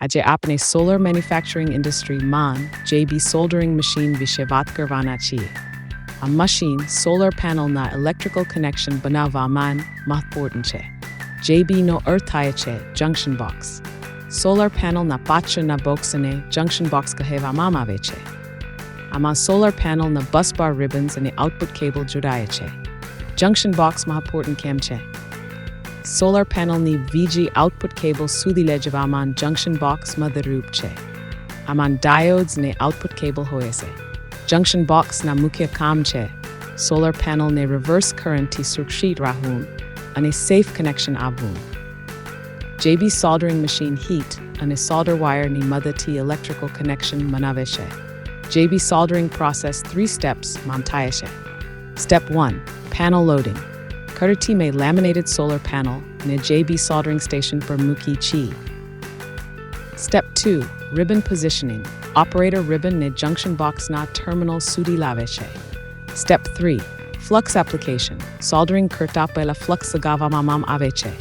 આજે આપણે solar manufacturing ઇન્ડસ્ટ્રીમાં JB સોલ્ડરિંગ મશીન વિશે વાત કરવાના છીએ. આ મશીન સોલર પેનલના ઇલેક્ટ્રિકલ કનેક્શન બનાવવામાં મહત્વપૂર્ણ છે. JBનો અર્થ થાય છે જંક્શન બોક્સ. સોલર પેનલના પાછળના બોક્સને જંક્શન બોક્સ કહેવામાં આવે છે. આમાં સોલર પેનલના બસબાર રિબન્સ અને આઉટપુટ કેબલ જોડાય છે. જંક્શન બોક્સ મહત્વપૂર્ણ કેમ છે? સોલર પેનલની વીજ આઉટપુટ કેબલ સુધી લઈ જવામાં જંક્શન બોક્સ મદદરૂપ છે. આમાં ડાયોડ્સ અને આઉટપુટ કેબલ હોય છે. જંક્શન બોક્સના મુખ્ય કામ છે સોલર પેનલને રિવર્સ કરંટથી સુરક્ષિત રાખવું અને સેફ કનેક્શન આપવું. JB સોલ્ડરિંગ મશીન હીટ અને સોલ્ડર વાયરની મદદથી ઇલેક્ટ્રિકલ કનેક્શન બનાવે છે. JB સોલ્ડરિંગ પ્રોસેસ 3 સ્ટેપ્સમાં થાય છે. Step 1 panel loading. કરતી મેં લેમિનેટેડ સોલર પેનલ ને JB સોલ્ડરિંગ સ્ટેશન પર મૂકી છે. Step 2 ribbon positioning. ઓપરેટર રિબનને જંક્શન બોક્સના ટર્મિનલ સુધી લાવે છે. Step 3 flux application. સોલ્ડરિંગ કરતા પહેલા ફ્લક્સ લગાવવામાં આવે છે.